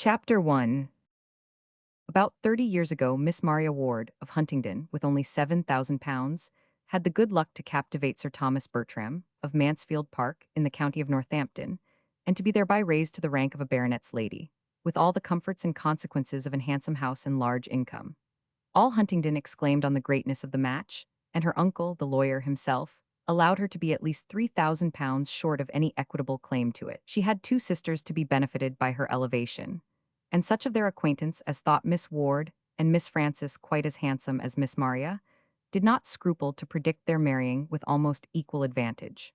Chapter 1. About 30 years ago, Miss Maria Ward of Huntingdon, with only £7,000, had the good luck to captivate Sir Thomas Bertram of Mansfield Park in the county of Northampton, and to be thereby raised to the rank of a baronet's lady, with all the comforts and consequences of an handsome house and large income. All Huntingdon exclaimed on the greatness of the match, and her uncle, the lawyer himself, allowed her to be at least £3,000 short of any equitable claim to it. She had two sisters to be benefited by her elevation, and such of their acquaintance as thought Miss Ward and Miss Frances quite as handsome as Miss Maria did not scruple to predict their marrying with almost equal advantage.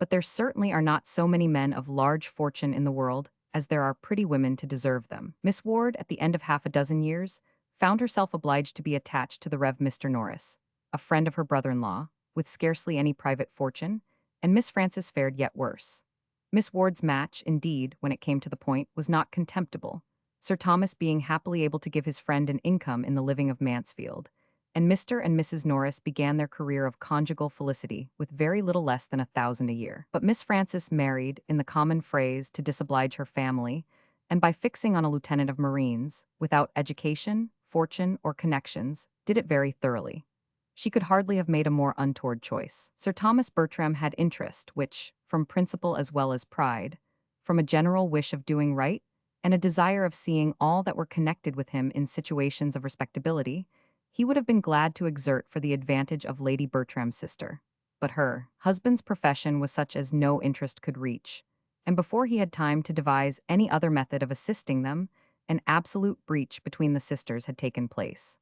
But there certainly are not so many men of large fortune in the world as there are pretty women to deserve them. Miss Ward, at the end of half a dozen years, found herself obliged to be attached to the Rev. Mr. Norris, a friend of her brother-in-law, with scarcely any private fortune, and Miss Frances fared yet worse. Miss Ward's match, indeed, when it came to the point, was not contemptible, Sir Thomas being happily able to give his friend an income in the living of Mansfield, and Mr. and Mrs. Norris began their career of conjugal felicity with very little less than 1,000 a year. But Miss Frances married, in the common phrase, to disoblige her family, and by fixing on a lieutenant of marines, without education, fortune, or connections, did it very thoroughly. She could hardly have made a more untoward choice. Sir Thomas Bertram had interest which, from principle as well as pride, from a general wish of doing right, and a desire of seeing all that were connected with him in situations of respectability, he would have been glad to exert for the advantage of Lady Bertram's sister. But her husband's profession was such as no interest could reach, and before he had time to devise any other method of assisting them, an absolute breach between the sisters had taken place.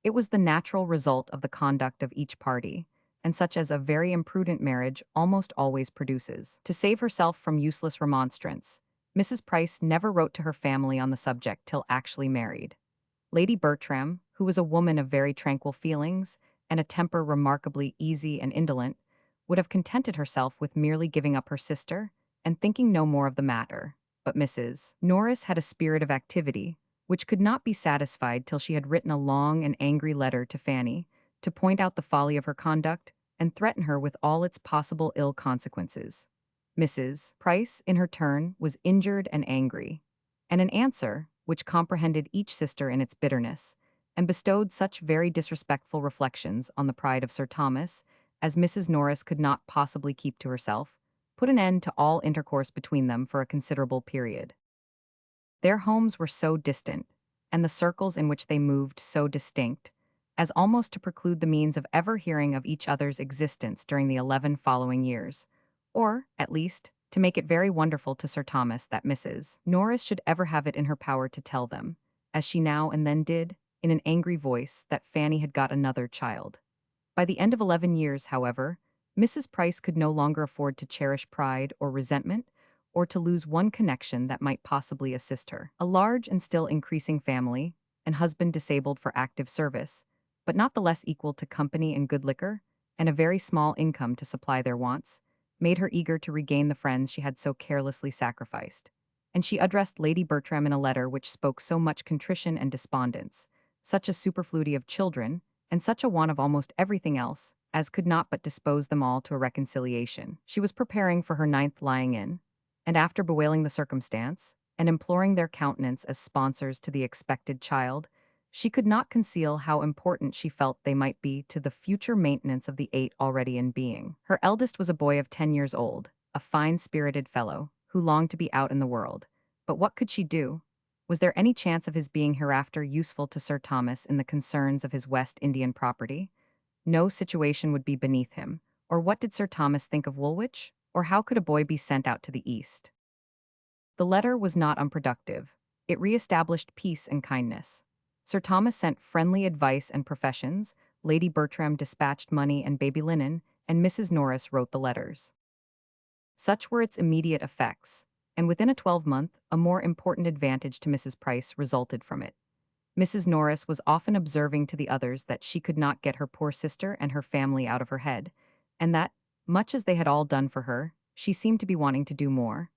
It was the natural result of the conduct of each party, and such as a very imprudent marriage almost always produces. To save herself from useless remonstrance, Mrs. Price never wrote to her family on the subject till actually married. Lady Bertram, who was a woman of very tranquil feelings and a temper remarkably easy and indolent, would have contented herself with merely giving up her sister and thinking no more of the matter. But Mrs. Norris had a spirit of activity, which could not be satisfied till she had written a long and angry letter to Fanny to point out the folly of her conduct and threaten her with all its possible ill consequences. Mrs. Price, in her turn, was injured and angry, and an answer, which comprehended each sister in its bitterness, and bestowed such very disrespectful reflections on the pride of Sir Thomas as Mrs. Norris could not possibly keep to herself, put an end to all intercourse between them for a considerable period. Their homes were so distant, and the circles in which they moved so distinct, as almost to preclude the means of ever hearing of each other's existence during the 11 following years, or, at least, to make it very wonderful to Sir Thomas that Mrs. Norris should ever have it in her power to tell them, as she now and then did, in an angry voice, that Fanny had got another child. By the end of 11 years, however, Mrs. Price could no longer afford to cherish pride or resentment, or to lose one connection that might possibly assist her. A large and still increasing family, and husband disabled for active service, but not the less equal to company and good liquor, and a very small income to supply their wants, made her eager to regain the friends she had so carelessly sacrificed. And she addressed Lady Bertram in a letter which spoke so much contrition and despondence, such a superfluity of children, and such a want of almost everything else, as could not but dispose them all to a reconciliation. She was preparing for her 9th lying in, and after bewailing the circumstance, and imploring their countenance as sponsors to the expected child, she could not conceal how important she felt they might be to the future maintenance of the 8 already in being. Her eldest was a boy of 10 years old, a fine-spirited fellow, who longed to be out in the world. But what could she do? Was there any chance of his being hereafter useful to Sir Thomas in the concerns of his West Indian property? No situation would be beneath him. Or what did Sir Thomas think of Woolwich? Or how could a boy be sent out to the East? The letter was not unproductive. It re-established peace and kindness. Sir Thomas sent friendly advice and professions, Lady Bertram dispatched money and baby linen, and Mrs. Norris wrote the letters. Such were its immediate effects, and within a 12-month, a more important advantage to Mrs. Price resulted from it. Mrs. Norris was often observing to the others that she could not get her poor sister and her family out of her head, and that, much as they had all done for her, she seemed to be wanting to do more.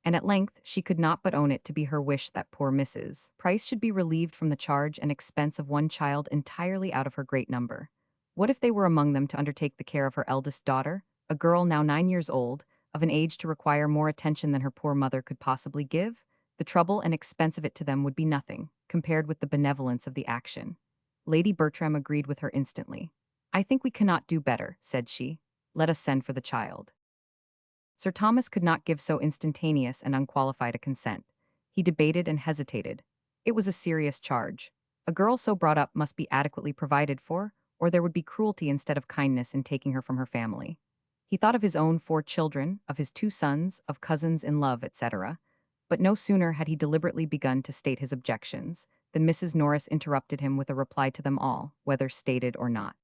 And at length she could not but own it to be her wish that poor Mrs. Price should be relieved from the charge and expense of one child entirely out of her great number. What if they were among them to undertake the care of her eldest daughter, a girl now 9 years old, of an age to require more attention than her poor mother could possibly give? The trouble and expense of it to them would be nothing, compared with the benevolence of the action. Lady Bertram agreed with her instantly. "I think we cannot do better," said she. "Let us send for the child." Sir Thomas could not give so instantaneous and unqualified a consent. He debated and hesitated. It was a serious charge. A girl so brought up must be adequately provided for, or there would be cruelty instead of kindness in taking her from her family. He thought of his own 4 children, of his 2 sons, of cousins in love, etc. But no sooner had he deliberately begun to state his objections than Mrs. Norris interrupted him with a reply to them all, whether stated or not.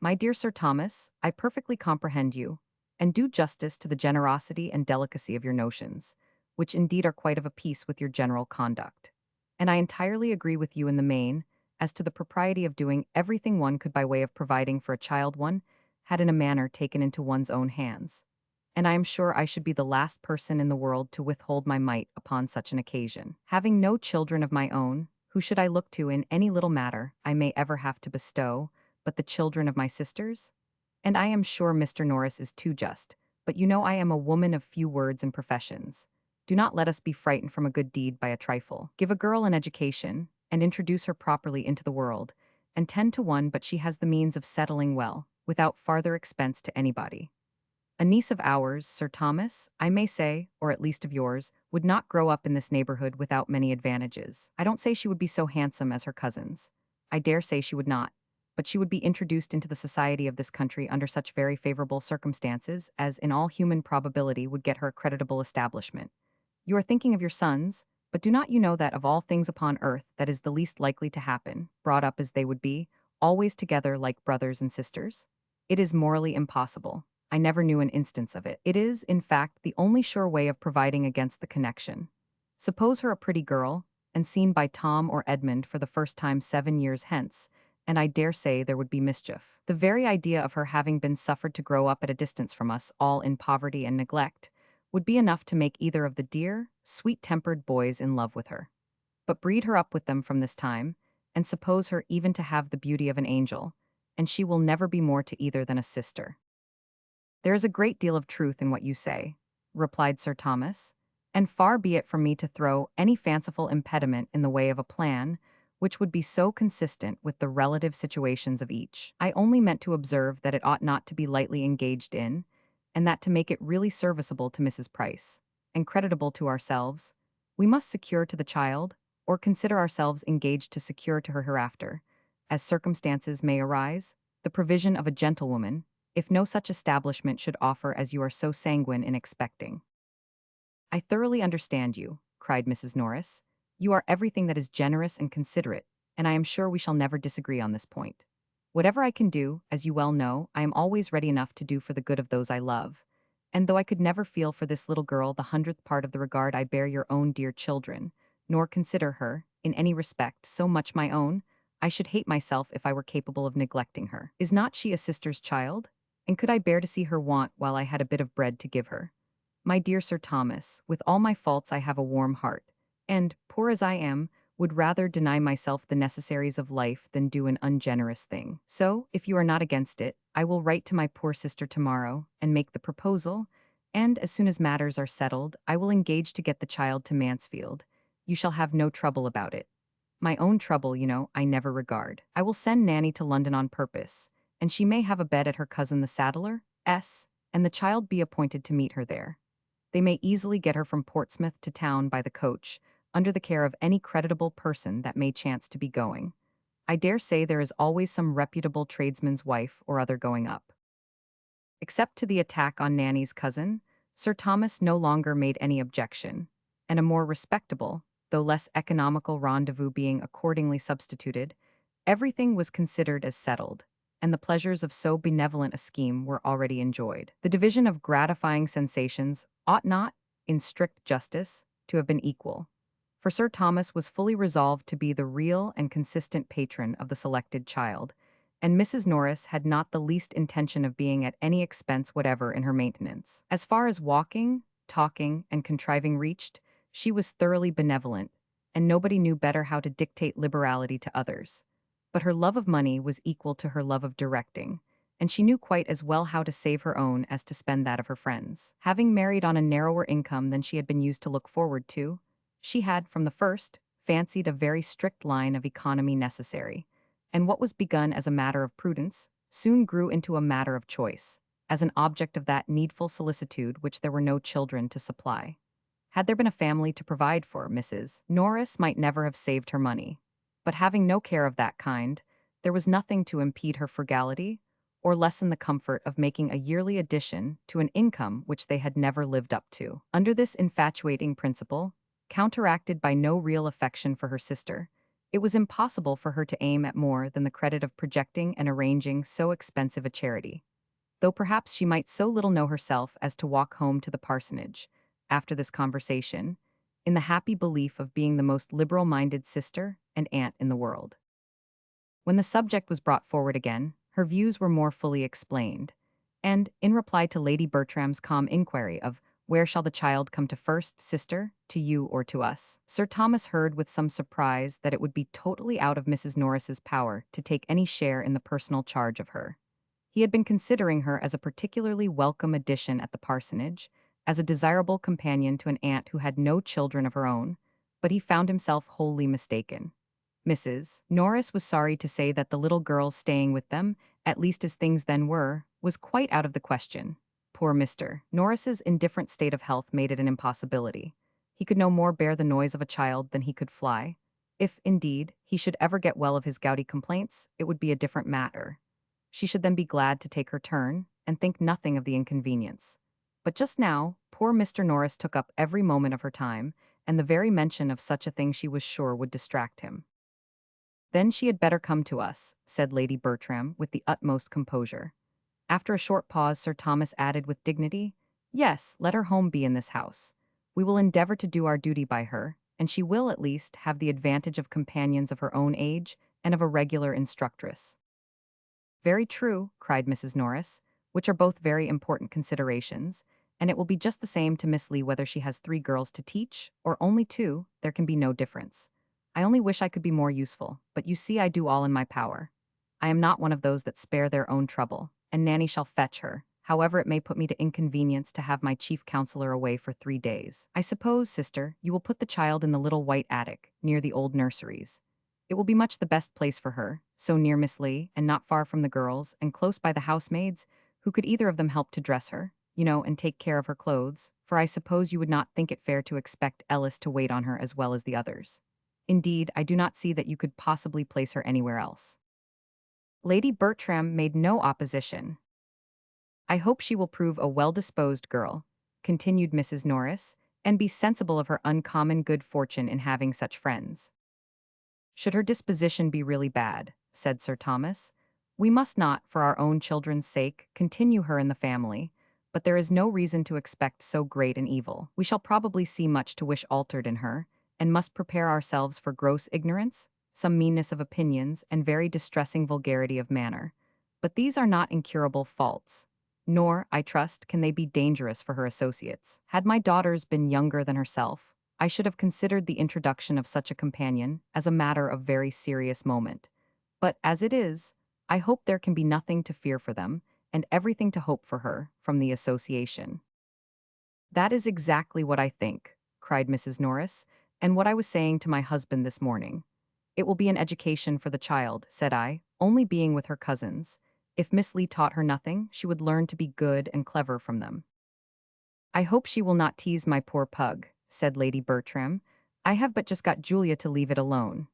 "My dear Sir Thomas, I perfectly comprehend you, and do justice to the generosity and delicacy of your notions, which indeed are quite of a piece with your general conduct. And I entirely agree with you in the main, as to the propriety of doing everything one could by way of providing for a child one had in a manner taken into one's own hands. And I am sure I should be the last person in the world to withhold my mite upon such an occasion. Having no children of my own, who should I look to in any little matter I may ever have to bestow, but the children of my sisters? And I am sure Mr. Norris is too just, but you know I am a woman of few words and professions. Do not let us be frightened from a good deed by a trifle. Give a girl an education, and introduce her properly into the world, and 10 to 1 but she has the means of settling well, without farther expense to anybody. A niece of ours, Sir Thomas, I may say, or at least of yours, would not grow up in this neighborhood without many advantages. I don't say she would be so handsome as her cousins. I dare say she would not, but she would be introduced into the society of this country under such very favorable circumstances as in all human probability would get her a creditable establishment. You are thinking of your sons, but do not you know that of all things upon earth that is the least likely to happen, brought up as they would be, always together like brothers and sisters? It is morally impossible. I never knew an instance of it. It is, in fact, the only sure way of providing against the connection. Suppose her a pretty girl, and seen by Tom or Edmund for the first time 7 years hence, and I dare say there would be mischief. The very idea of her having been suffered to grow up at a distance from us, all in poverty and neglect, would be enough to make either of the dear, sweet-tempered boys in love with her. But breed her up with them from this time, and suppose her even to have the beauty of an angel, and she will never be more to either than a sister." "There is a great deal of truth in what you say," replied Sir Thomas, "and far be it from me to throw any fanciful impediment in the way of a plan which would be so consistent with the relative situations of each. I only meant to observe that it ought not to be lightly engaged in, and that to make it really serviceable to Mrs. Price, and creditable to ourselves, we must secure to the child, or consider ourselves engaged to secure to her hereafter, as circumstances may arise, the provision of a gentlewoman, if no such establishment should offer as you are so sanguine in expecting." "I thoroughly understand you," cried Mrs. Norris. "You are everything that is generous and considerate, and I am sure we shall never disagree on this point. Whatever I can do, as you well know, I am always ready enough to do for the good of those I love. And though I could never feel for this little girl the 100th part of the regard I bear your own dear children, nor consider her, in any respect, so much my own, I should hate myself if I were capable of neglecting her. Is not she a sister's child? And could I bear to see her want while I had a bit of bread to give her? My dear Sir Thomas, with all my faults I have a warm heart, and, poor as I am, would rather deny myself the necessaries of life than do an ungenerous thing. So, if you are not against it, I will write to my poor sister tomorrow, and make the proposal, and as soon as matters are settled, I will engage to get the child to Mansfield. You shall have no trouble about it. My own trouble, you know, I never regard. I will send Nanny to London on purpose, and she may have a bed at her cousin the saddler's, and the child be appointed to meet her there. They may easily get her from Portsmouth to town by the coach, under the care of any creditable person that may chance to be going. I dare say there is always some reputable tradesman's wife or other going up. Except to the attack on Nanny's cousin, Sir Thomas no longer made any objection, and a more respectable, though less economical rendezvous being accordingly substituted, everything was considered as settled, and the pleasures of so benevolent a scheme were already enjoyed. The division of gratifying sensations ought not, in strict justice, to have been equal, for Sir Thomas was fully resolved to be the real and consistent patron of the selected child, and Mrs. Norris had not the least intention of being at any expense whatever in her maintenance. As far as walking, talking, and contriving reached, she was thoroughly benevolent, and nobody knew better how to dictate liberality to others. But her love of money was equal to her love of directing, and she knew quite as well how to save her own as to spend that of her friends. Having married on a narrower income than she had been used to look forward to, She had, from the first, fancied a very strict line of economy necessary, and what was begun as a matter of prudence soon grew into a matter of choice, as an object of that needful solicitude which there were no children to supply. Had there been a family to provide for, Mrs. Norris might never have saved her money. But having no care of that kind, there was nothing to impede her frugality or lessen the comfort of making a yearly addition to an income which they had never lived up to. Under this infatuating principle, counteracted by no real affection for her sister, it was impossible for her to aim at more than the credit of projecting and arranging so expensive a charity, though perhaps she might so little know herself as to walk home to the parsonage, after this conversation, in the happy belief of being the most liberal-minded sister and aunt in the world. When the subject was brought forward again, her views were more fully explained, and, in reply to Lady Bertram's calm inquiry of where shall the child come to first, sister, to you or to us, Sir Thomas heard with some surprise that it would be totally out of Mrs. Norris's power to take any share in the personal charge of her. He had been considering her as a particularly welcome addition at the parsonage, as a desirable companion to an aunt who had no children of her own, but he found himself wholly mistaken. Mrs. Norris was sorry to say that the little girl's staying with them, at least as things then were, was quite out of the question. Poor Mr. Norris's indifferent state of health made it an impossibility. He could no more bear the noise of a child than he could fly. If, indeed, he should ever get well of his gouty complaints, it would be a different matter. She should then be glad to take her turn, and think nothing of the inconvenience. But just now, poor Mr. Norris took up every moment of her time, and the very mention of such a thing she was sure would distract him. Then she had better come to us, said Lady Bertram with the utmost composure. After a short pause, Sir Thomas added with dignity, "Yes, let her home be in this house. We will endeavor to do our duty by her, and she will, at least, have the advantage of companions of her own age and of a regular instructress." "Very true," cried Mrs. Norris, "which are both very important considerations, and it will be just the same to Miss Lee whether she has 3 girls to teach, or only 2, there can be no difference. I only wish I could be more useful, but you see I do all in my power. I am not one of those that spare their own trouble, and Nanny shall fetch her, however it may put me to inconvenience to have my chief counselor away for 3 days. I suppose, sister, you will put the child in the little white attic, near the old nurseries. It will be much the best place for her, so near Miss Lee, and not far from the girls, and close by the housemaids, who could either of them help to dress her, and take care of her clothes, for I suppose you would not think it fair to expect Ellis to wait on her as well as the others. Indeed, I do not see that you could possibly place her anywhere else." Lady Bertram made no opposition. "I hope she will prove a well-disposed girl," continued Mrs. Norris, "and be sensible of her uncommon good fortune in having such friends." "Should her disposition be really bad," said Sir Thomas, "we must not, for our own children's sake, continue her in the family, but there is no reason to expect so great an evil. We shall probably see much to wish altered in her, and must prepare ourselves for gross ignorance, some meanness of opinions, and very distressing vulgarity of manner. But these are not incurable faults, nor, I trust, can they be dangerous for her associates. Had my daughters been younger than herself, I should have considered the introduction of such a companion as a matter of very serious moment. But as it is, I hope there can be nothing to fear for them, and everything to hope for her from the association." "That is exactly what I think," cried Mrs. Norris, "and what I was saying to my husband this morning. It will be an education for the child," said I, "only being with her cousins. If Miss Lee taught her nothing, she would learn to be good and clever from them." "I hope she will not tease my poor pug," said Lady Bertram. "I have but just got Julia to leave it alone."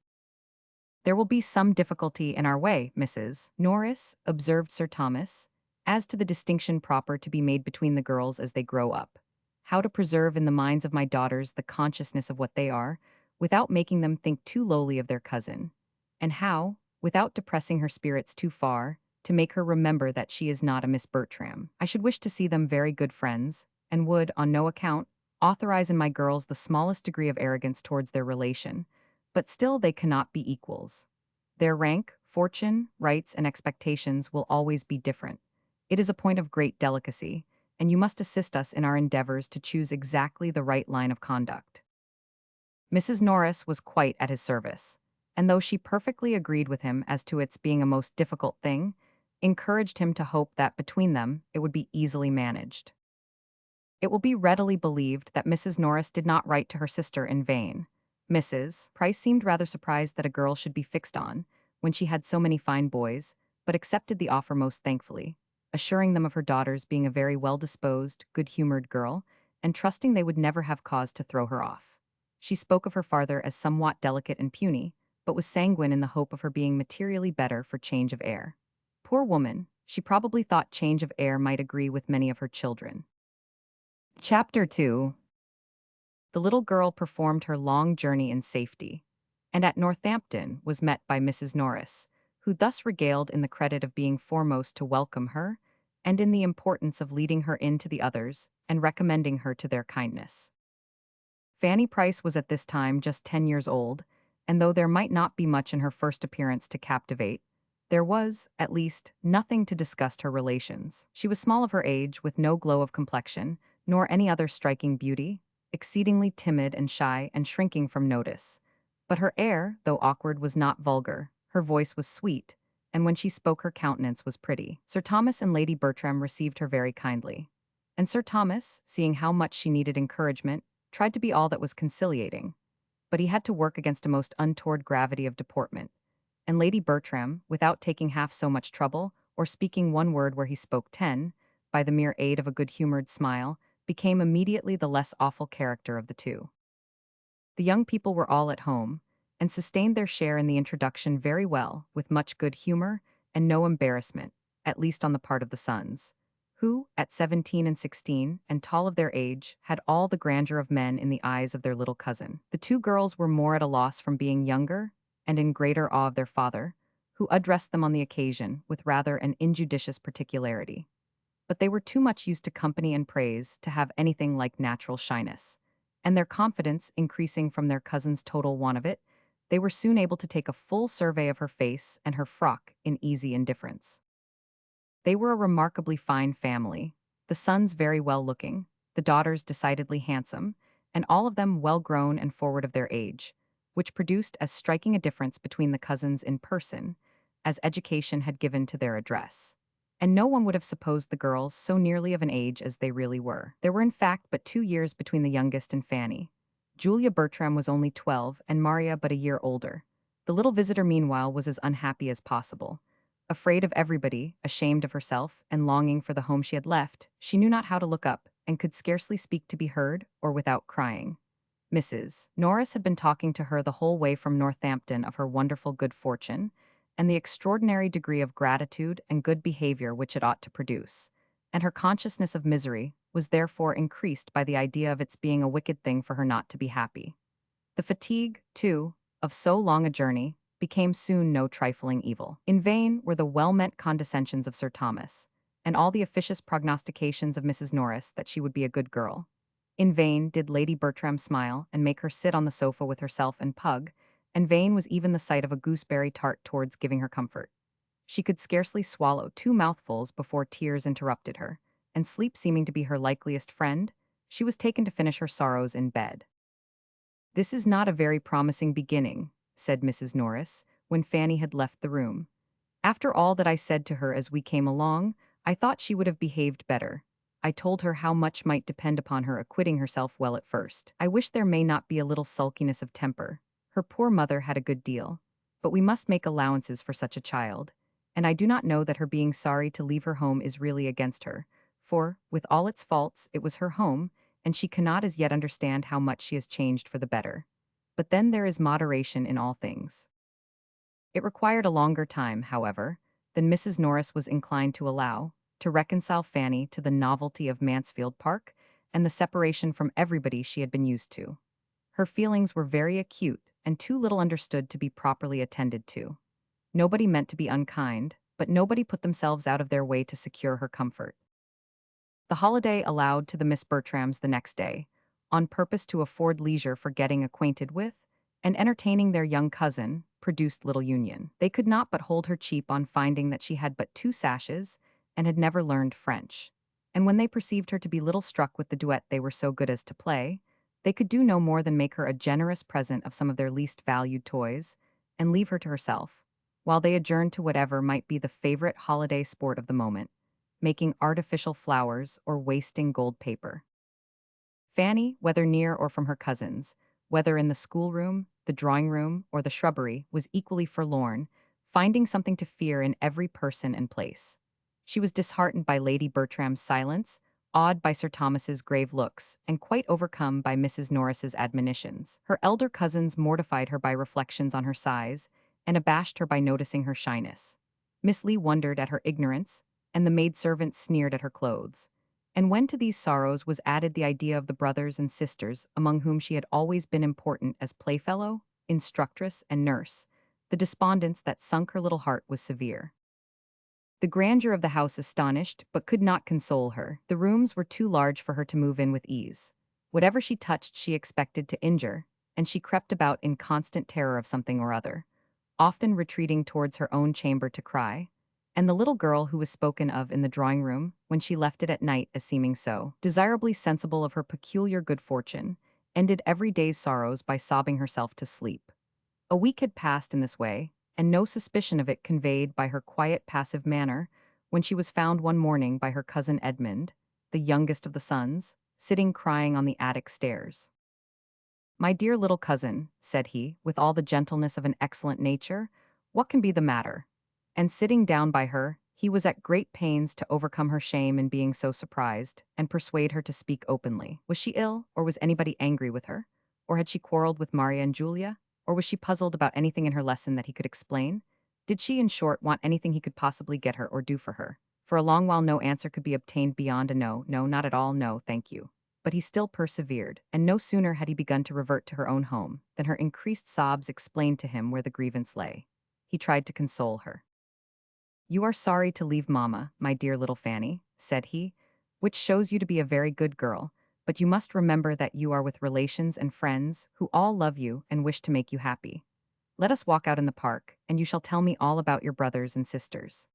"There will be some difficulty in our way, Mrs. Norris," observed Sir Thomas, "as to the distinction proper to be made between the girls as they grow up. How to preserve in the minds of my daughters the consciousness of what they are, without making them think too lowly of their cousin, and how, without depressing her spirits too far, to make her remember that she is not a Miss Bertram. I should wish to see them very good friends, and would, on no account, authorize in my girls the smallest degree of arrogance towards their relation, but still they cannot be equals. Their rank, fortune, rights, and expectations will always be different. It is a point of great delicacy, and you must assist us in our endeavors to choose exactly the right line of conduct." Mrs. Norris was quite at his service, and though she perfectly agreed with him as to its being a most difficult thing, encouraged him to hope that between them it would be easily managed. It will be readily believed that Mrs. Norris did not write to her sister in vain. Mrs. Price seemed rather surprised that a girl should be fixed on, when she had so many fine boys, but accepted the offer most thankfully, assuring them of her daughter's being a very well-disposed, good-humored girl, and trusting they would never have cause to throw her off. She spoke of her father as somewhat delicate and puny, but was sanguine in the hope of her being materially better for change of air. Poor woman, she probably thought change of air might agree with many of her children. Chapter 2. The little girl performed her long journey in safety, and at Northampton was met by Mrs. Norris, who thus regaled in the credit of being foremost to welcome her, and in the importance of leading her in to the others and recommending her to their kindness. Fanny Price was at this time just 10 years old, and though there might not be much in her first appearance to captivate, there was, at least, nothing to disgust her relations. She was small of her age, with no glow of complexion, nor any other striking beauty, exceedingly timid and shy and shrinking from notice. But her air, though awkward, was not vulgar, her voice was sweet, and when she spoke her countenance was pretty. Sir Thomas and Lady Bertram received her very kindly. And Sir Thomas, seeing how much she needed encouragement, tried to be all that was conciliating, but he had to work against a most untoward gravity of deportment, and Lady Bertram, without taking half so much trouble, or speaking one word where he spoke 10, by the mere aid of a good-humored smile, became immediately the less awful character of the two. The young people were all at home, and sustained their share in the introduction very well, with much good humor, and no embarrassment, at least on the part of the sons, who, at 17 and 16, and tall of their age, had all the grandeur of men in the eyes of their little cousin. The two girls were more at a loss from being younger, and in greater awe of their father, who addressed them on the occasion with rather an injudicious particularity. But they were too much used to company and praise to have anything like natural shyness, and their confidence increasing from their cousin's total want of it, they were soon able to take a full survey of her face and her frock in easy indifference. They were a remarkably fine family, the sons very well-looking, the daughters decidedly handsome, and all of them well-grown and forward of their age, which produced as striking a difference between the cousins in person as education had given to their address. And no one would have supposed the girls so nearly of an age as they really were. There were in fact but 2 years between the youngest and Fanny. Julia Bertram was only 12 and Maria but a year older. The little visitor meanwhile was as unhappy as possible. Afraid of everybody, ashamed of herself, and longing for the home she had left, she knew not how to look up, and could scarcely speak to be heard, or without crying. Mrs. Norris had been talking to her the whole way from Northampton of her wonderful good fortune, and the extraordinary degree of gratitude and good behavior which it ought to produce, and her consciousness of misery was therefore increased by the idea of its being a wicked thing for her not to be happy. The fatigue, too, of so long a journey, became soon no trifling evil. In vain were the well-meant condescensions of Sir Thomas, and all the officious prognostications of Mrs. Norris that she would be a good girl. In vain did Lady Bertram smile and make her sit on the sofa with herself and Pug, and vain was even the sight of a gooseberry tart towards giving her comfort. She could scarcely swallow 2 mouthfuls before tears interrupted her, and sleep seeming to be her likeliest friend, she was taken to finish her sorrows in bed. "This is not a very promising beginning," said Mrs. Norris, when Fanny had left the room. "After all that I said to her as we came along, I thought she would have behaved better. I told her how much might depend upon her acquitting herself well at first. I wish there may not be a little sulkiness of temper. Her poor mother had a good deal, but we must make allowances for such a child, and I do not know that her being sorry to leave her home is really against her, for, with all its faults, it was her home, and she cannot as yet understand how much she has changed for the better. But then there is moderation in all things." It required a longer time, however, than Mrs. Norris was inclined to allow, to reconcile Fanny to the novelty of Mansfield Park and the separation from everybody she had been used to. Her feelings were very acute and too little understood to be properly attended to. Nobody meant to be unkind, but nobody put themselves out of their way to secure her comfort. The holiday allowed to the Miss Bertrams the next day, on purpose to afford leisure for getting acquainted with, and entertaining their young cousin, produced little union. They could not but hold her cheap on finding that she had but 2 sashes, and had never learned French. And when they perceived her to be little struck with the duet they were so good as to play, they could do no more than make her a generous present of some of their least valued toys, and leave her to herself, while they adjourned to whatever might be the favorite holiday sport of the moment, making artificial flowers or wasting gold paper. Fanny, whether near or from her cousins, whether in the schoolroom, the drawing room, or the shrubbery, was equally forlorn, finding something to fear in every person and place. She was disheartened by Lady Bertram's silence, awed by Sir Thomas's grave looks, and quite overcome by Mrs. Norris's admonitions. Her elder cousins mortified her by reflections on her size, and abashed her by noticing her shyness. Miss Lee wondered at her ignorance, and the maidservants sneered at her clothes. And when to these sorrows was added the idea of the brothers and sisters among whom she had always been important as playfellow, instructress, and nurse, the despondence that sunk her little heart was severe. The grandeur of the house astonished, but could not console her. The rooms were too large for her to move in with ease. Whatever she touched she expected to injure, and she crept about in constant terror of something or other, often retreating towards her own chamber to cry, and the little girl who was spoken of in the drawing-room, when she left it at night as seeming so desirably sensible of her peculiar good fortune, ended every day's sorrows by sobbing herself to sleep. A week had passed in this way, and no suspicion of it conveyed by her quiet, passive manner, when she was found one morning by her cousin Edmund, the youngest of the sons, sitting crying on the attic stairs. "My dear little cousin," said he, with all the gentleness of an excellent nature, "what can be the matter?" And sitting down by her, he was at great pains to overcome her shame in being so surprised, and persuade her to speak openly. Was she ill, or was anybody angry with her? Or had she quarreled with Maria and Julia? Or was she puzzled about anything in her lesson that he could explain? Did she, in short, want anything he could possibly get her or do for her? For a long while no answer could be obtained beyond a no, no, not at all, no, thank you. But he still persevered, and no sooner had he begun to revert to her own home than her increased sobs explained to him where the grievance lay. He tried to console her. "You are sorry to leave mamma, my dear little Fanny," said he, "which shows you to be a very good girl, but you must remember that you are with relations and friends who all love you and wish to make you happy. Let us walk out in the park, and you shall tell me all about your brothers and sisters."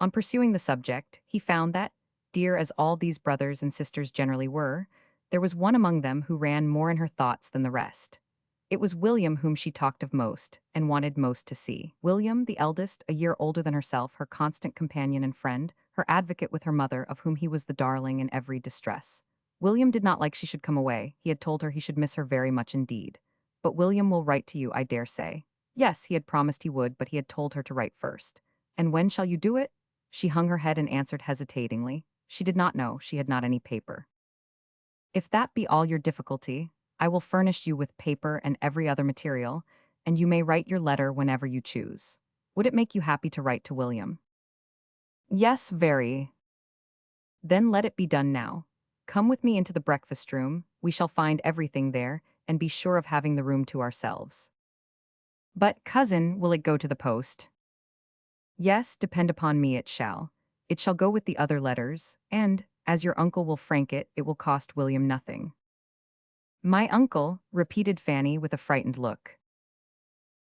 On pursuing the subject, he found that, dear as all these brothers and sisters generally were, there was one among them who ran more in her thoughts than the rest. It was William whom she talked of most, and wanted most to see. William, the eldest, a year older than herself, her constant companion and friend, her advocate with her mother, of whom he was the darling in every distress. William did not like she should come away. He had told her he should miss her very much indeed. "But William will write to you, I dare say." Yes, he had promised he would, but he had told her to write first. "And when shall you do it?" She hung her head and answered hesitatingly. She did not know, she had not any paper. "If that be all your difficulty, I will furnish you with paper and every other material, and you may write your letter whenever you choose. Would it make you happy to write to William?" "Yes, very." "Then let it be done now. Come with me into the breakfast room, we shall find everything there, and be sure of having the room to ourselves." "But, cousin, will it go to the post?" "Yes, depend upon me it shall. It shall go with the other letters, and, as your uncle will frank it, it will cost William nothing." "My uncle," repeated Fanny with a frightened look.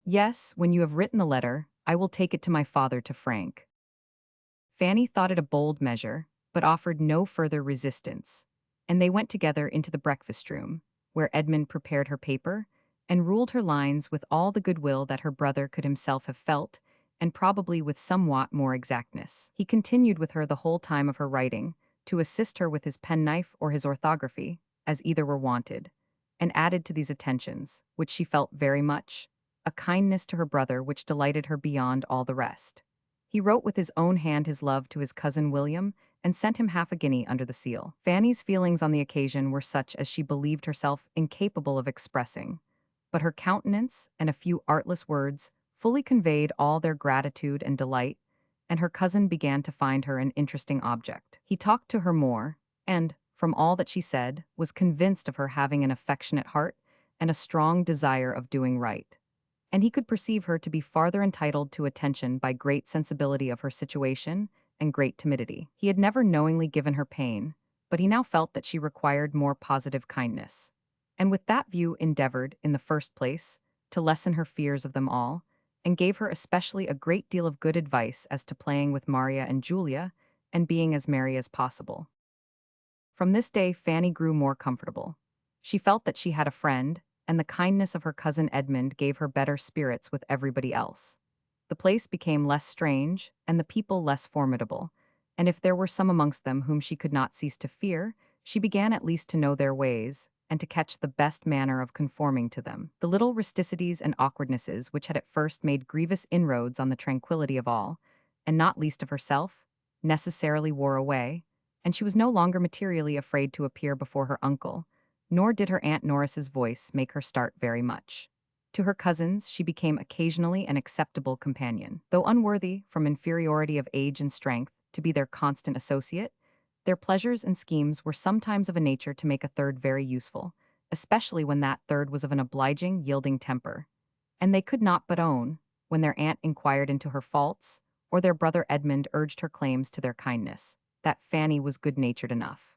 "Yes, when you have written the letter, I will take it to my father to frank." Fanny thought it a bold measure, but offered no further resistance, and they went together into the breakfast room, where Edmund prepared her paper, and ruled her lines with all the goodwill that her brother could himself have felt, and probably with somewhat more exactness. He continued with her the whole time of her writing, to assist her with his penknife or his orthography, as either were wanted, and added to these attentions, which she felt very much, a kindness to her brother which delighted her beyond all the rest. He wrote with his own hand his love to his cousin William, and sent him half a guinea under the seal. Fanny's feelings on the occasion were such as she believed herself incapable of expressing, but her countenance and a few artless words fully conveyed all their gratitude and delight, and her cousin began to find her an interesting object. He talked to her more, and, from all that she said, was convinced of her having an affectionate heart and a strong desire of doing right. And he could perceive her to be farther entitled to attention by great sensibility of her situation and great timidity. He had never knowingly given her pain, but he now felt that she required more positive kindness, and with that view endeavored, in the first place, to lessen her fears of them all, and gave her especially a great deal of good advice as to playing with Maria and Julia, and being as merry as possible. From this day Fanny grew more comfortable. She felt that she had a friend, and the kindness of her cousin Edmund gave her better spirits with everybody else. The place became less strange, and the people less formidable, and if there were some amongst them whom she could not cease to fear, she began at least to know their ways, and to catch the best manner of conforming to them. The little rusticities and awkwardnesses which had at first made grievous inroads on the tranquillity of all, and not least of herself, necessarily wore away, and she was no longer materially afraid to appear before her uncle, nor did her Aunt Norris's voice make her start very much. To her cousins she became occasionally an acceptable companion. Though unworthy, from inferiority of age and strength, to be their constant associate, their pleasures and schemes were sometimes of a nature to make a third very useful, especially when that third was of an obliging, yielding temper. And they could not but own, when their aunt inquired into her faults, or their brother Edmund urged her claims to their kindness, that Fanny was good-natured enough.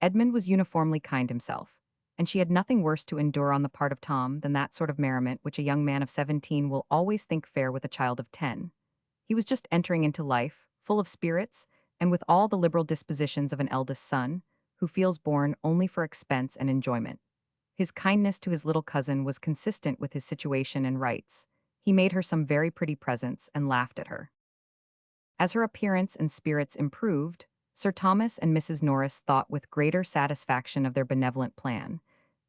Edmund was uniformly kind himself, and she had nothing worse to endure on the part of Tom than that sort of merriment which a young man of 17 will always think fair with a child of 10. He was just entering into life, full of spirits, and with all the liberal dispositions of an eldest son, who feels born only for expense and enjoyment. His kindness to his little cousin was consistent with his situation and rights. He made her some very pretty presents and laughed at her. As her appearance and spirits improved, Sir Thomas and Mrs. Norris thought with greater satisfaction of their benevolent plan,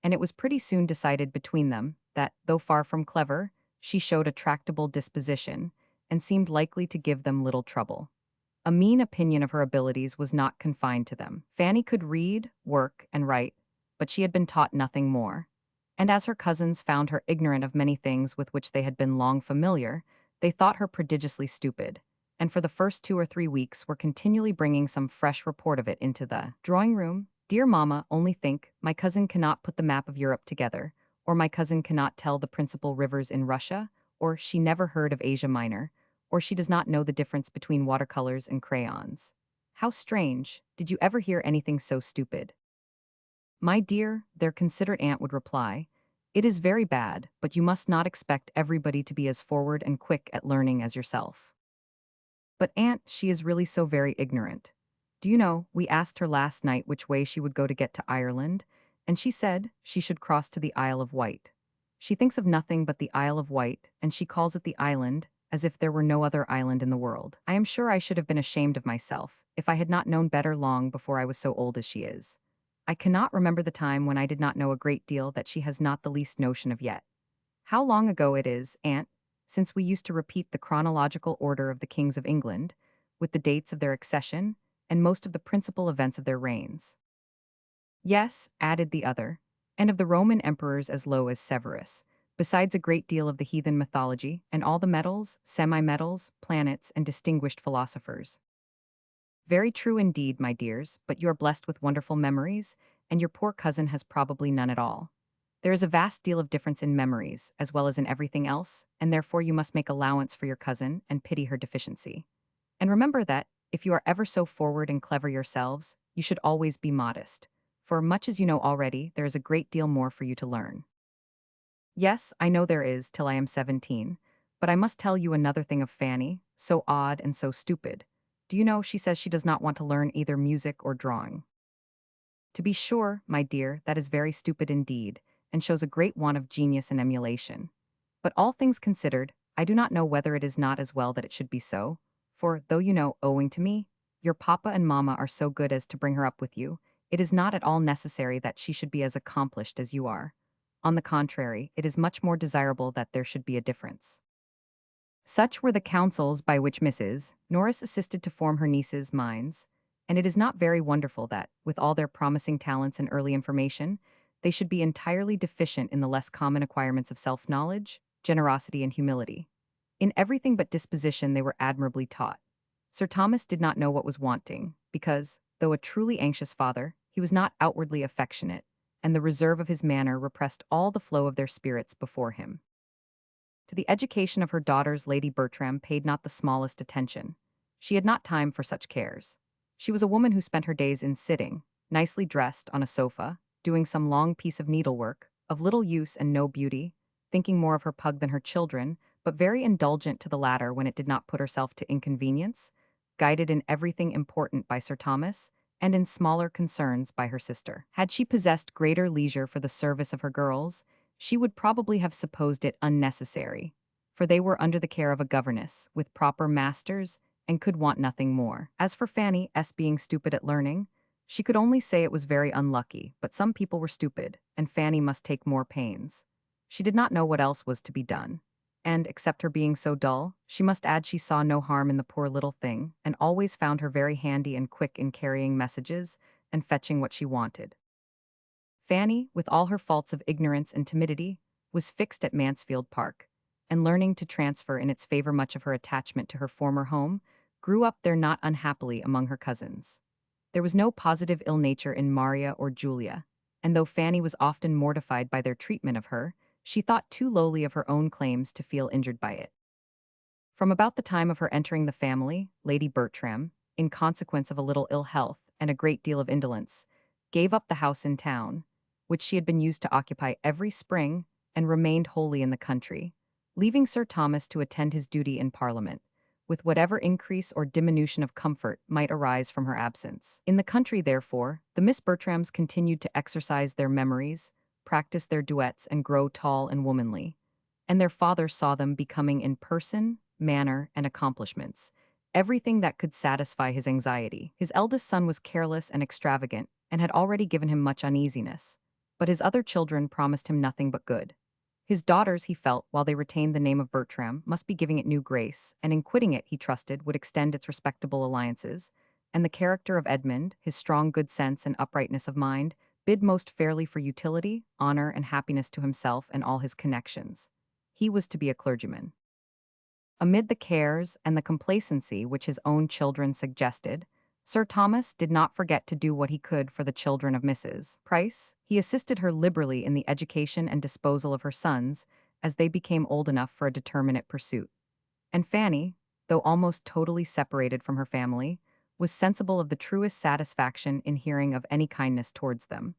and it was pretty soon decided between them that, though far from clever, she showed a tractable disposition, and seemed likely to give them little trouble. A mean opinion of her abilities was not confined to them. Fanny could read, work, and write, but she had been taught nothing more. And as her cousins found her ignorant of many things with which they had been long familiar, they thought her prodigiously stupid, and for the first 2 or 3 weeks were continually bringing some fresh report of it into the drawing-room. Dear mamma, only think, my cousin cannot put the map of Europe together, or my cousin cannot tell the principal rivers in Russia, or she never heard of Asia Minor, or she does not know the difference between watercolors and crayons. How strange! Did you ever hear anything so stupid? My dear, their considerate aunt would reply, it is very bad, but you must not expect everybody to be as forward and quick at learning as yourself. But aunt, she is really so very ignorant. Do you know, we asked her last night which way she would go to get to Ireland, and she said she should cross to the Isle of Wight. She thinks of nothing but the Isle of Wight, and she calls it the island, as if there were no other island in the world. I am sure I should have been ashamed of myself, if I had not known better long before I was so old as she is. I cannot remember the time when I did not know a great deal that she has not the least notion of yet. How long ago it is, aunt, since we used to repeat the chronological order of the kings of England, with the dates of their accession, and most of the principal events of their reigns. Yes, added the other, and of the Roman emperors as low as Severus, besides a great deal of the heathen mythology, and all the metals, semi-metals, planets, and distinguished philosophers. Very true indeed, my dears, but you are blessed with wonderful memories, and your poor cousin has probably none at all. There is a vast deal of difference in memories, as well as in everything else, and therefore you must make allowance for your cousin and pity her deficiency. And remember that, if you are ever so forward and clever yourselves, you should always be modest, for much as you know already, there is a great deal more for you to learn. Yes, I know there is, till I am 17, but I must tell you another thing of Fanny, so odd and so stupid. Do you know, she says she does not want to learn either music or drawing. To be sure, my dear, that is very stupid indeed, and shows a great want of genius and emulation. But all things considered, I do not know whether it is not as well that it should be so, for, though you know, owing to me, your papa and mamma are so good as to bring her up with you, it is not at all necessary that she should be as accomplished as you are. On the contrary, it is much more desirable that there should be a difference. Such were the counsels by which Mrs. Norris assisted to form her niece's minds, and it is not very wonderful that, with all their promising talents and early information, they should be entirely deficient in the less common acquirements of self-knowledge, generosity, and humility. In everything but disposition they were admirably taught. Sir Thomas did not know what was wanting, because, though a truly anxious father, he was not outwardly affectionate, and the reserve of his manner repressed all the flow of their spirits before him. To the education of her daughters Lady Bertram paid not the smallest attention. She had not time for such cares. She was a woman who spent her days in sitting, nicely dressed, on a sofa, doing some long piece of needlework, of little use and no beauty, thinking more of her pug than her children, but very indulgent to the latter when it did not put herself to inconvenience, guided in everything important by Sir Thomas, and in smaller concerns by her sister. Had she possessed greater leisure for the service of her girls, she would probably have supposed it unnecessary, for they were under the care of a governess, with proper masters, and could want nothing more. As for Fanny S. being stupid at learning, She could only say it was very unlucky, but some people were stupid, and Fanny must take more pains. She did not know what else was to be done. And, except her being so dull, she must add she saw no harm in the poor little thing, and always found her very handy and quick in carrying messages and fetching what she wanted. Fanny, with all her faults of ignorance and timidity, was fixed at Mansfield Park, and learning to transfer in its favor much of her attachment to her former home, grew up there not unhappily among her cousins. There was no positive ill nature in Maria or Julia, and though Fanny was often mortified by their treatment of her, she thought too lowly of her own claims to feel injured by it. From about the time of her entering the family, Lady Bertram, in consequence of a little ill health and a great deal of indolence, gave up the house in town, which she had been used to occupy every spring, and remained wholly in the country, leaving Sir Thomas to attend his duty in Parliament, with whatever increase or diminution of comfort might arise from her absence. In the country, therefore, the Miss Bertrams continued to exercise their memories, practice their duets, and grow tall and womanly, and their father saw them becoming in person, manner, and accomplishments everything that could satisfy his anxiety. His eldest son was careless and extravagant, and had already given him much uneasiness, but his other children promised him nothing but good. His daughters, he felt, while they retained the name of Bertram, must be giving it new grace, and in quitting it, he trusted, would extend its respectable alliances, and the character of Edmund, his strong good sense and uprightness of mind, bid most fairly for utility, honor, and happiness to himself and all his connections. He was to be a clergyman. Amid the cares and the complacency which his own children suggested, Sir Thomas did not forget to do what he could for the children of Mrs. Price. He assisted her liberally in the education and disposal of her sons as they became old enough for a determinate pursuit. And Fanny, though almost totally separated from her family, was sensible of the truest satisfaction in hearing of any kindness towards them,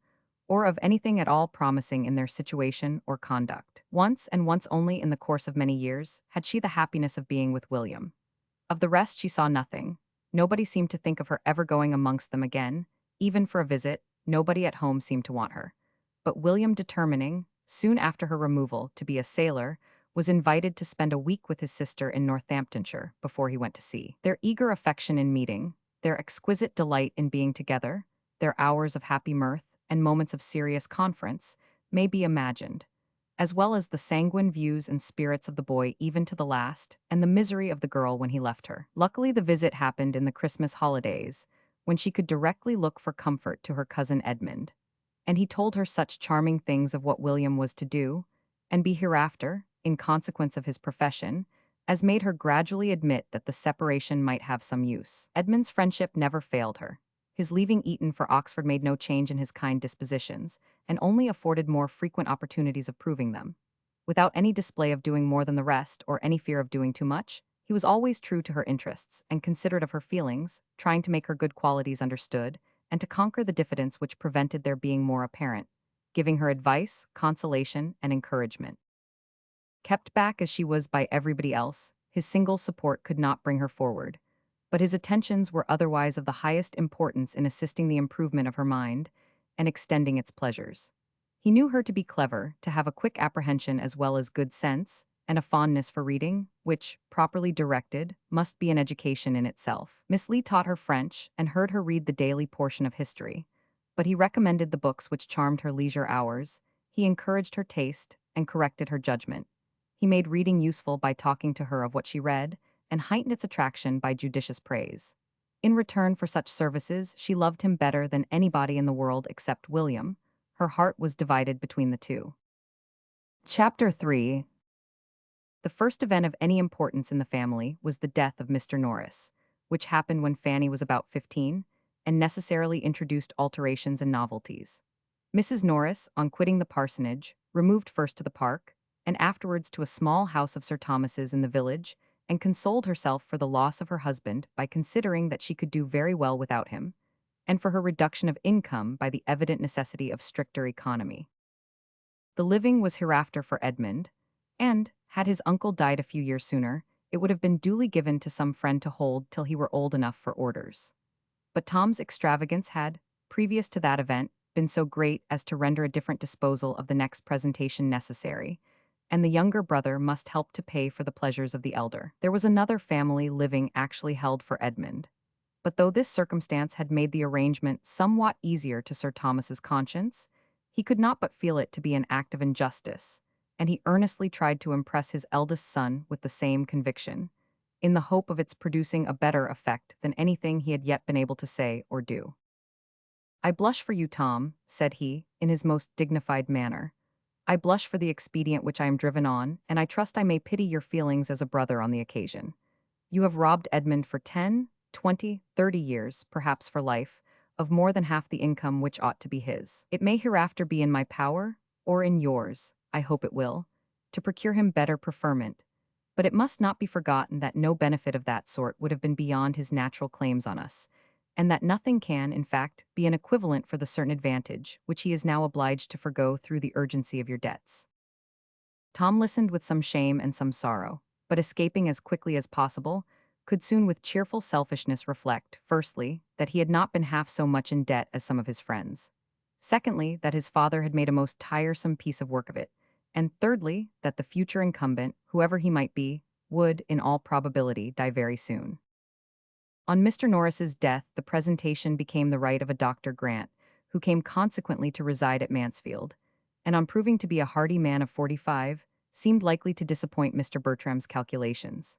or of anything at all promising in their situation or conduct. Once, and once only in the course of many years, had she the happiness of being with William. Of the rest she saw nothing. Nobody seemed to think of her ever going amongst them again, even for a visit. Nobody at home seemed to want her. But William, determining, soon after her removal, to be a sailor, was invited to spend a week with his sister in Northamptonshire before he went to sea. Their eager affection in meeting, their exquisite delight in being together, their hours of happy mirth, and moments of serious conference, may be imagined, as well as the sanguine views and spirits of the boy even to the last, and the misery of the girl when he left her. Luckily the visit happened in the Christmas holidays, when she could directly look for comfort to her cousin Edmund, and he told her such charming things of what William was to do, and be hereafter, in consequence of his profession, as made her gradually admit that the separation might have some use. Edmund's friendship never failed her. His leaving Eton for Oxford made no change in his kind dispositions, and only afforded more frequent opportunities of proving them. Without any display of doing more than the rest, or any fear of doing too much, he was always true to her interests, and considerate of her feelings, trying to make her good qualities understood, and to conquer the diffidence which prevented their being more apparent, giving her advice, consolation, and encouragement. Kept back as she was by everybody else, his single support could not bring her forward, but his attentions were otherwise of the highest importance in assisting the improvement of her mind and extending its pleasures. He knew her to be clever, to have a quick apprehension as well as good sense, and a fondness for reading, which, properly directed, must be an education in itself. Miss Lee taught her French and heard her read the daily portion of history, but he recommended the books which charmed her leisure hours, he encouraged her taste, and corrected her judgment. He made reading useful by talking to her of what she read, and heightened its attraction by judicious praise. In return for such services, she loved him better than anybody in the world except William. Her heart was divided between the two. Chapter 3. The first event of any importance in the family was the death of Mr. Norris, which happened when Fanny was about 15, and necessarily introduced alterations and novelties. Mrs. Norris, on quitting the parsonage, removed first to the park, and afterwards to a small house of Sir Thomas's in the village, and consoled herself for the loss of her husband by considering that she could do very well without him, and for her reduction of income by the evident necessity of stricter economy. The living was hereafter for Edmund, and, had his uncle died a few years sooner, it would have been duly given to some friend to hold till he were old enough for orders. But Tom's extravagance had, previous to that event, been so great as to render a different disposal of the next presentation necessary, and the younger brother must help to pay for the pleasures of the elder. There was another family living actually held for Edmund. But though this circumstance had made the arrangement somewhat easier to Sir Thomas's conscience, he could not but feel it to be an act of injustice, and he earnestly tried to impress his eldest son with the same conviction, in the hope of its producing a better effect than anything he had yet been able to say or do. "I blush for you, Tom," said he, in his most dignified manner. "I blush for the expedient which I am driven on, and I trust I may pity your feelings as a brother on the occasion. You have robbed Edmund for 10, 20, 30 years, perhaps for life, of more than half the income which ought to be his. It may hereafter be in my power, or in yours, I hope it will, to procure him better preferment, but it must not be forgotten that no benefit of that sort would have been beyond his natural claims on us, and that nothing can, in fact, be an equivalent for the certain advantage which he is now obliged to forgo through the urgency of your debts." Tom listened with some shame and some sorrow, but escaping as quickly as possible, could soon with cheerful selfishness reflect, firstly, that he had not been half so much in debt as some of his friends; secondly, that his father had made a most tiresome piece of work of it; and thirdly, that the future incumbent, whoever he might be, would, in all probability, die very soon. On Mr. Norris's death, the presentation became the right of a Dr. Grant, who came consequently to reside at Mansfield, and on proving to be a hardy man of 45, seemed likely to disappoint Mr. Bertram's calculations.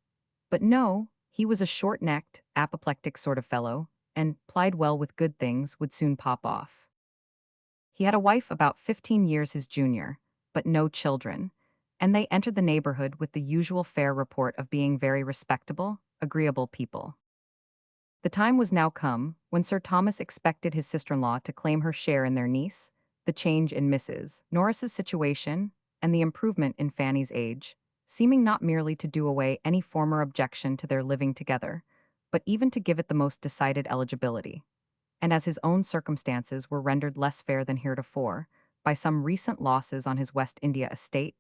But no, he was a short-necked, apoplectic sort of fellow, and, plied well with good things, would soon pop off. He had a wife about 15 years his junior, but no children, and they entered the neighborhood with the usual fair report of being very respectable, agreeable people. The time was now come when Sir Thomas expected his sister-in-law to claim her share in their niece, the change in Mrs. Norris's situation, and the improvement in Fanny's age, seeming not merely to do away any former objection to their living together, but even to give it the most decided eligibility. And as his own circumstances were rendered less fair than heretofore, by some recent losses on his West India estate,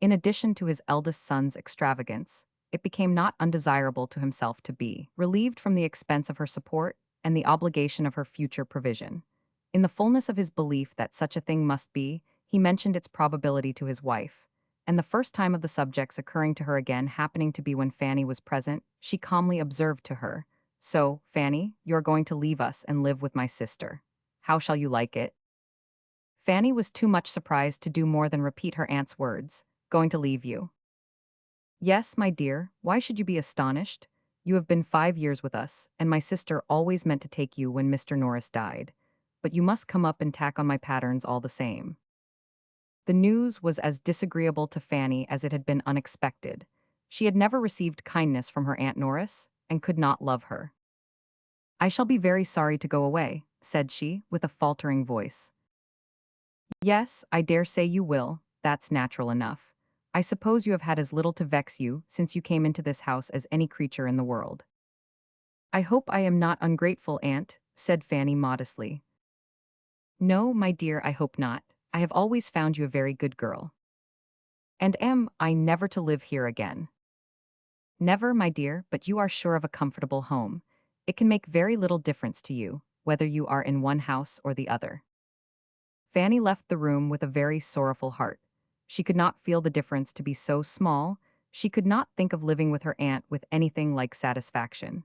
in addition to his eldest son's extravagance, it became not undesirable to himself to be relieved from the expense of her support and the obligation of her future provision. In the fullness of his belief that such a thing must be, he mentioned its probability to his wife, and the first time of the subject's occurring to her again happening to be when Fanny was present, she calmly observed to her, "So, Fanny, you are going to leave us and live with my sister. How shall you like it?" Fanny was too much surprised to do more than repeat her aunt's words. "Going to leave you?" "Yes, my dear, why should you be astonished? You have been 5 years with us, and my sister always meant to take you when Mr. Norris died. But you must come up and tack on my patterns all the same." The news was as disagreeable to Fanny as it had been unexpected. She had never received kindness from her Aunt Norris, and could not love her. "I shall be very sorry to go away," said she, with a faltering voice. "Yes, I dare say you will, that's natural enough. I suppose you have had as little to vex you since you came into this house as any creature in the world." "I hope I am not ungrateful, Aunt," said Fanny modestly. "No, my dear, I hope not. I have always found you a very good girl." "And am I never to live here again?" "Never, my dear, but you are sure of a comfortable home. It can make very little difference to you, whether you are in one house or the other." Fanny left the room with a very sorrowful heart. She could not feel the difference to be so small, she could not think of living with her aunt with anything like satisfaction.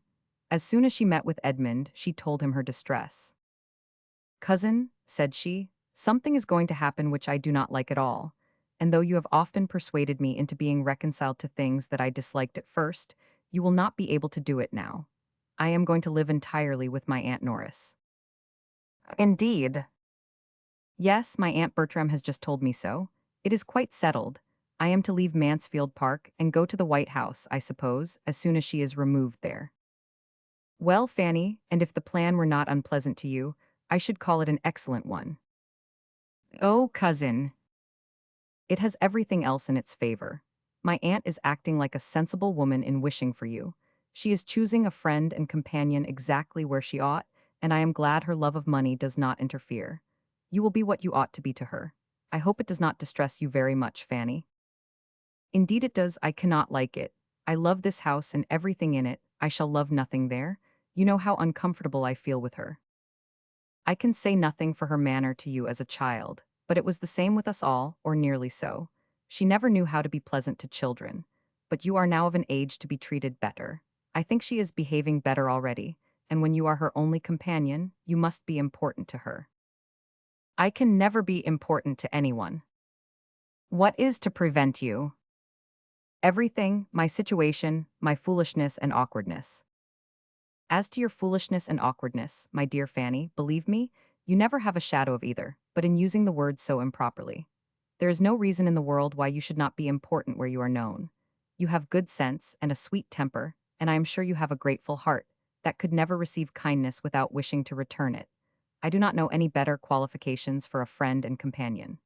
As soon as she met with Edmund, she told him her distress. "Cousin," said she, "something is going to happen which I do not like at all, and though you have often persuaded me into being reconciled to things that I disliked at first, you will not be able to do it now. I am going to live entirely with my Aunt Norris." "Indeed?" "Yes, my Aunt Bertram has just told me so. It is quite settled. I am to leave Mansfield Park and go to the White House, I suppose, as soon as she is removed there." "Well, Fanny, and if the plan were not unpleasant to you, I should call it an excellent one." "Oh, cousin." "It has everything else in its favor. My aunt is acting like a sensible woman in wishing for you. She is choosing a friend and companion exactly where she ought, and I am glad her love of money does not interfere. You will be what you ought to be to her. I hope it does not distress you very much, Fanny." "Indeed it does. I cannot like it. I love this house and everything in it. I shall love nothing there. You know how uncomfortable I feel with her." "I can say nothing for her manner to you as a child, but it was the same with us all, or nearly so. She never knew how to be pleasant to children. But you are now of an age to be treated better. I think she is behaving better already, and when you are her only companion, you must be important to her. I can never be important to anyone. What is to prevent you? Everything, my situation, my foolishness and awkwardness. As to your foolishness and awkwardness, my dear Fanny, believe me, you never have a shadow of either, but in using the word so improperly. There is no reason in the world why you should not be important where you are known. You have good sense and a sweet temper, and I am sure you have a grateful heart that could never receive kindness without wishing to return it. I do not know any better qualifications for a friend and companion.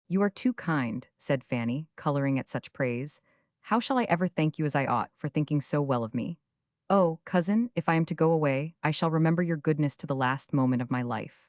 You are too kind, said Fanny, coloring at such praise. How shall I ever thank you as I ought for thinking so well of me? Oh, cousin, if I am to go away, I shall remember your goodness to the last moment of my life.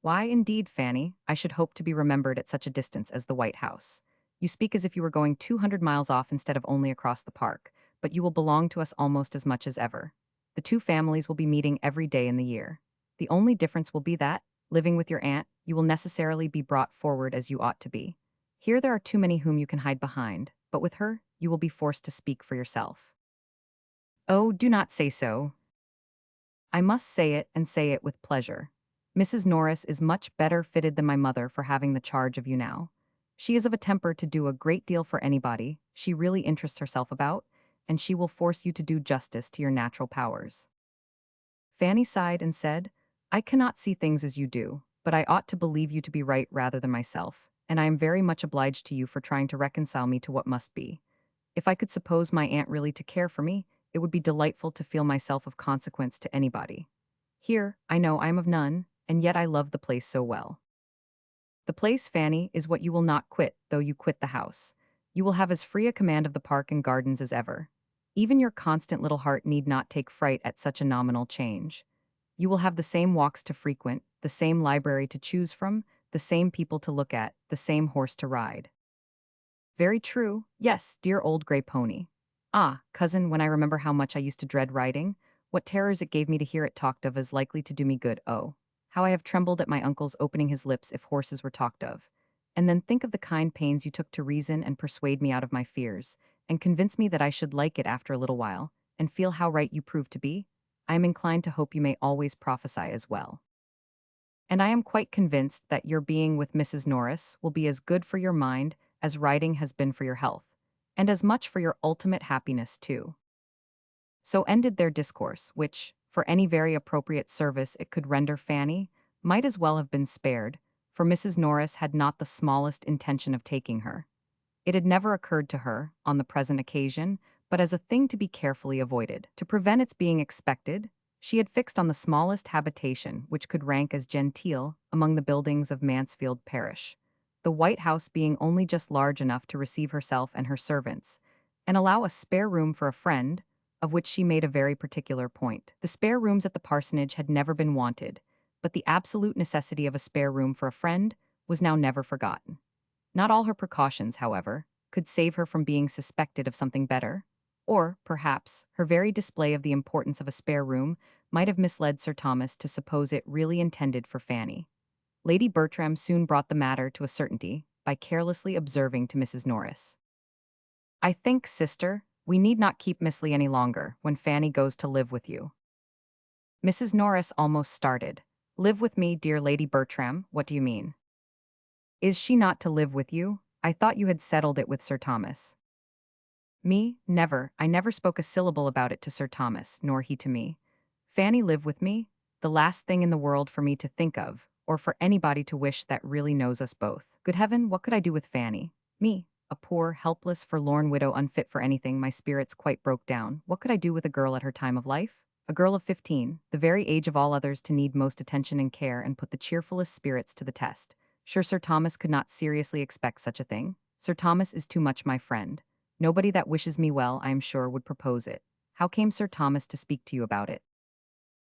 Why, indeed, Fanny, I should hope to be remembered at such a distance as the White House. You speak as if you were going 200 miles off instead of only across the park, but you will belong to us almost as much as ever. The two families will be meeting every day in the year. The only difference will be that, living with your aunt, you will necessarily be brought forward as you ought to be. Here there are too many whom you can hide behind, but with her, you will be forced to speak for yourself. Oh, do not say so. I must say it and say it with pleasure. Mrs. Norris is much better fitted than my mother for having the charge of you now. She is of a temper to do a great deal for anybody she really interests herself about, and she will force you to do justice to your natural powers. Fanny sighed and said, I cannot see things as you do, but I ought to believe you to be right rather than myself, and I am very much obliged to you for trying to reconcile me to what must be. If I could suppose my aunt really to care for me, it would be delightful to feel myself of consequence to anybody. Here, I know I am of none, and yet I love the place so well. The place, Fanny, is what you will not quit, though you quit the house. You will have as free a command of the park and gardens as ever. Even your constant little heart need not take fright at such a nominal change. You will have the same walks to frequent, the same library to choose from, the same people to look at, the same horse to ride. Very true. Yes, dear old gray pony. Ah, cousin, when I remember how much I used to dread riding, what terrors it gave me to hear it talked of as likely to do me good, oh. How I have trembled at my uncle's opening his lips if horses were talked of. And then think of the kind pains you took to reason and persuade me out of my fears, and convince me that I should like it after a little while, and feel how right you proved to be. I am inclined to hope you may always prophesy as well. And I am quite convinced that your being with Mrs. Norris will be as good for your mind as riding has been for your health, and as much for your ultimate happiness too. So ended their discourse, which, for any very appropriate service it could render Fanny, might as well have been spared, for Mrs. Norris had not the smallest intention of taking her. It had never occurred to her, on the present occasion, but as a thing to be carefully avoided. To prevent its being expected, she had fixed on the smallest habitation which could rank as genteel among the buildings of Mansfield parish, the White House being only just large enough to receive herself and her servants, and allow a spare room for a friend, of which she made a very particular point. The spare rooms at the parsonage had never been wanted, but the absolute necessity of a spare room for a friend was now never forgotten. Not all her precautions, however, could save her from being suspected of something better, or, perhaps, her very display of the importance of a spare room might have misled Sir Thomas to suppose it really intended for Fanny. Lady Bertram soon brought the matter to a certainty by carelessly observing to Mrs. Norris, I think, sister, we need not keep Miss Lee any longer when Fanny goes to live with you. Mrs. Norris almost started. Live with me, dear Lady Bertram, what do you mean? Is she not to live with you? I thought you had settled it with Sir Thomas. Me? Never. I never spoke a syllable about it to Sir Thomas, nor he to me. Fanny live with me? The last thing in the world for me to think of, or for anybody to wish that really knows us both. Good heaven, what could I do with Fanny? Me, a poor, helpless, forlorn widow unfit for anything, my spirits quite broke down. What could I do with a girl at her time of life? A girl of 15, the very age of all others to need most attention and care and put the cheerfulest spirits to the test. Sure, Sir Thomas could not seriously expect such a thing. Sir Thomas is too much my friend. Nobody that wishes me well, I am sure, would propose it. How came Sir Thomas to speak to you about it?